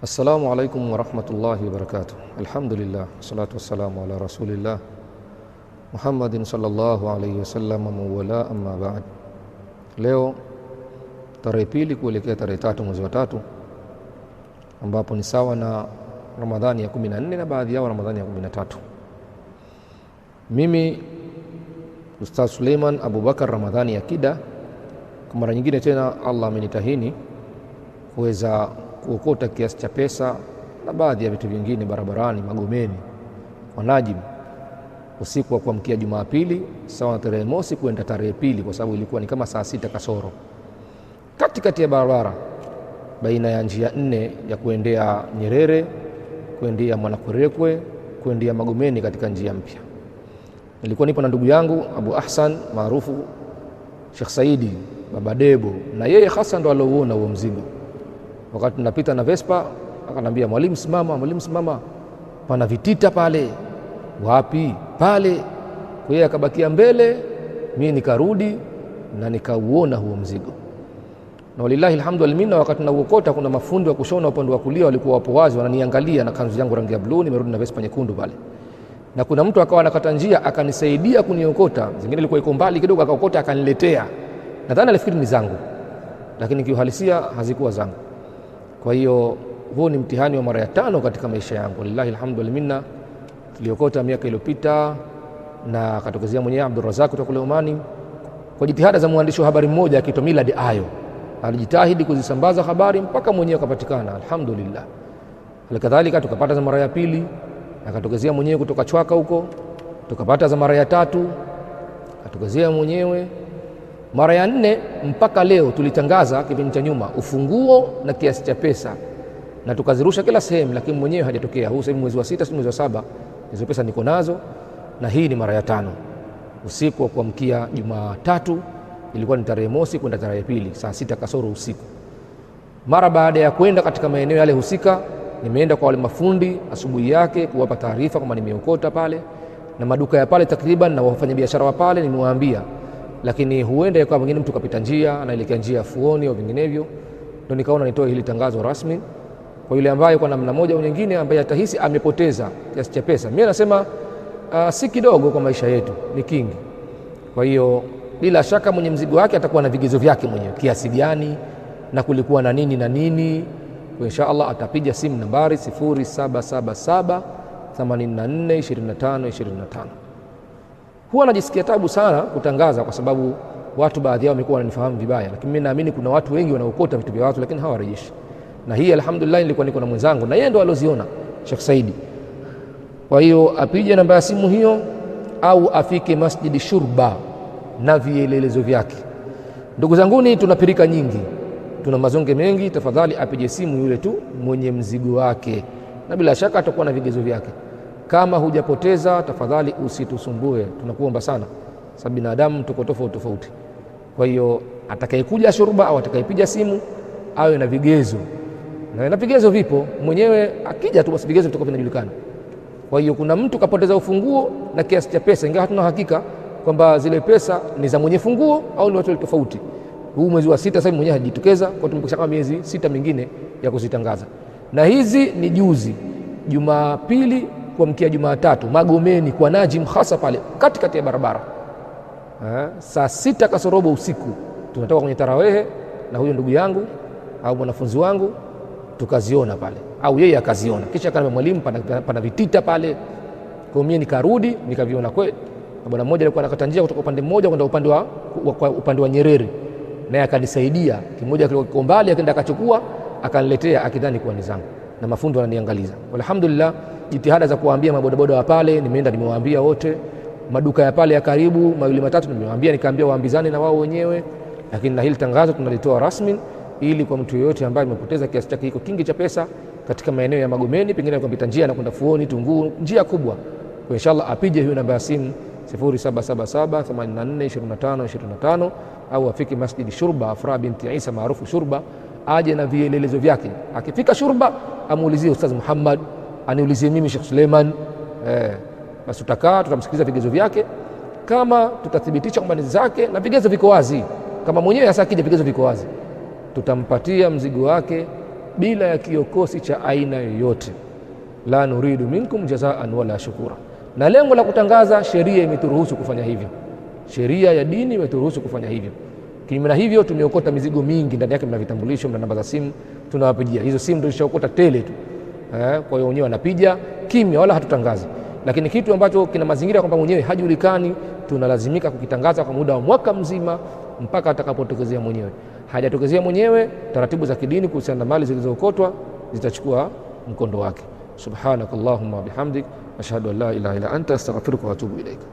Assalamu alaikum warahmatullahi wabarakatuh. Alhamdulillah, salatu wassalamu ala rasulillah Muhammadin sallallahu alayhi wasallam wala amma ba'd. Leo tarehe pili kuelekea tarehe 3 mwezi wa 3, ambapo ni sawa na Ramadhani ya 14 na baadhi yao Ramadhani ya 13. Mimi Ustaz Suleiman Abubakar Ramadhani ya Kida, kwa mara nyingine tena Allah amenitahini kuweza kuokota kiasi cha pesa na baadhi ya vitu vingine barabarani Magomeni kwa Najib usiku wa kuamkia Jumapili sawa na tarehe mosi kwenda tarehe pili, kwa sababu ilikuwa ni kama saa 6 kasoro, katikati ya barabara baina ya njia 4 ya kuendea Nyerere, kuendea Mwanakwerekwe, kuendea Magomeni katika njia mpya. Nilikuwa nipo na ndugu yangu Abu Ahsan maarufu Sheikh Saidi Baba Debo, na yeye hasa ndo aliouona huo mzigo. Wakati tunapita na Vespa akanambia, mwalimu simama, pana vitita pale. Wapi? Pale. Kwa hiyo akabakia mbele, mimi nikarudi na nikauona huo mzigo. Na walillahi alhamdu wal minna, wakati nauokota kuna mafundi wa kushona upande wa kulia walikuwa wapo wazi wananiangalia na kanzu yangu rangi ya blue, nimerudi na Vespa nyekundu pale. Na kuna mtu akawa anakata njia akanisaidia kuniokota, zingine ilikuwa iko mbali kidogo, akaokota akaniletea. Nadhani alifikiri ni zangu, lakini kiuhalisia hazikuwa zangu. Kwa hiyo huo ni mtihani wa mara ya 5 katika maisha yangu. Lillahi alhamdu wal minna. Tuliokota miaka iliyopita na akatokezea mwenyewe Abdurrazak kutoka kule Omani kwa jitihada za mwandishi wa habari mmoja akiitwa Milad Ayo. Alijitahidi kuzisambaza habari mpaka mwenyewe akapatikana, alhamdulillah. Halikadhalika tukapata za mara ya 2, akatokezea mwenyewe kutoka Chwaka huko, tukapata za mara ya 3, akatokezea mwenyewe mara ya 4. Mpaka leo tulitangaza kipindi cha nyuma ufunguo na kiasi cha pesa na tukazirusha kila sehemu, lakini mwenyewe hajatokea. Huu sasa mwezi wa 6 mwezi wa 7 hizo pesa niko nazo, na hii ni mara ya 5. Usiku wa kuamkia Jumatatu, ilikuwa ni tarehe mosi kwenda tarehe pili, saa 6 kasoro usiku. Mara baada ya kwenda katika maeneo yale husika, nimeenda kwa wale mafundi asubuhi yake kuwapa taarifa kama nimeokota pale, na maduka ya pale takriban na wafanyabiashara wa pale nimewaambia, lakini huenda ikawa mwingine mtu kapita njia anaelekea njia ya Fuoni au vinginevyo. Ndio nikaona nitoe hili tangazo rasmi kwa yule ambaye kwa namna moja au nyingine ambaye atahisi amepoteza kiasi cha pesa. Mimi nasema si kidogo kwa maisha yetu, ni kingi. Kwa hiyo bila shaka mwenye mzigo wake atakuwa na vigezo vyake mwenyewe, kiasi gani na kulikuwa na nini na nini. Kwa inshallah atapiga simu nambari 0777 84 25 25. Huwa najisikia tabu sana kutangaza kwa sababu watu baadhi yao wamekuwa wananifahamu vibaya, lakini mimi naamini kuna watu wengi wanaokota vitu vya watu lakini hawarejeshi. Na hii alhamdulillah nilikuwa niko na mwenzangu na yeye ndo aloziona, Sheikh Saidi. Kwa hiyo apige namba ya simu hiyo au afike Masjidi Shurba na vielelezo vyake. Ndugu zanguni, tunapirika nyingi, tuna mazonge mengi. Tafadhali apige simu yule tu mwenye mzigo wake, na bila shaka atakuwa na vigezo vyake. Kama hujapoteza, tafadhali usitusumbue, tunakuomba sana, sababu binadamu tuko tofauti. Kwa hiyo atakayekuja Shurba au atakayepiga simu awe na vigezo, na vigezo vipo, mwenyewe akija tu basi vigezo vitakuwa vinajulikana. Kwa hiyo kuna mtu kapoteza ufunguo na kiasi cha pesa, ingawa hatuna hakika kwamba zile pesa ni za mwenye funguo au ni watu tofauti. Huu mwezi wa 6 sasa mwenyewe hajitokeza, kwa tumekisha kama miezi 6 mingine ya kuzitangaza. Na hizi ni juzi Jumapili kuamkia Jumatatu Magomeni kwa Najim, hasa pale katikati ya barabara, saa 6 kasorobo usiku. Tunatoka kwenye tarawehe na huyo ndugu yangu au mwanafunzi wangu tukaziona pale, au yeye akaziona, kisha akaniambia, mwalimu, pana vitita pale. Kwa mimi nikarudi nikaviona kweli. Bwana mmoja alikuwa anakata njia kutoka upande mmoja kwenda upande wa Nyerere, naye akanisaidia. Kimoja kiko mbali, akaenda akachukua akaniletea akidhani kuwa ni zangu, na mafundi wananiangaliza. Alhamdulillah, jitihada za kuwaambia mabodaboda wa pale nimeenda nimewaambia wote, maduka ya pale ya karibu 2-3 nimewaambia, nikaambia waambizane na wao wenyewe. Lakini na hili tangazo tunalitoa rasmi ili kwa mtu yeyote ambaye amepoteza kiasi chake hiko kingi cha pesa katika maeneo ya Magomeni, pengine kupita njia na kwenda Fuoni, Tunguu, njia kubwa, kwa inshallah apige hiyo namba ya simu 0777 84 25 25, au afike Masjidi Shurba Afra binti Isa maarufu Shurba, aje na vielelezo vyake. Akifika Shurba amuulizie Ustaz Muhammad, aniulizie mimi Sheikh Suleiman, basi tutamsikiliza vigezo vyake. Kama tutathibitisha kwamba ni zake na vigezo viko wazi, kama mwenyewe hasa akija vigezo viko wazi, tutampatia mzigo wake bila ya kiokosi cha aina yoyote. La nuridu minkum jazaan wala shukura. Na lengo la kutangaza, sheria imeturuhusu kufanya hivyo, sheria ya dini imeturuhusu kufanya hivyo. Kinyume na hivyo tumeokota mizigo mingi, ndani yake mna vitambulisho, mna namba za simu, tunawapigia hizo simu, ndio tulishaokota tele tu. Kwa hiyo wenyewe wanapiga kimya, wala hatutangazi. Lakini kitu ambacho kina mazingira kwamba mwenyewe hajulikani, tunalazimika kukitangaza kwa muda wa mwaka mzima mpaka atakapotokezea mwenyewe. Hajatokezea mwenyewe, taratibu za kidini kuhusiana na mali zilizookotwa zitachukua mkondo wake. Subhanakallahumma bihamdik ashhadu an la ilaha illa anta astaghfiruka wa atubu ilaika.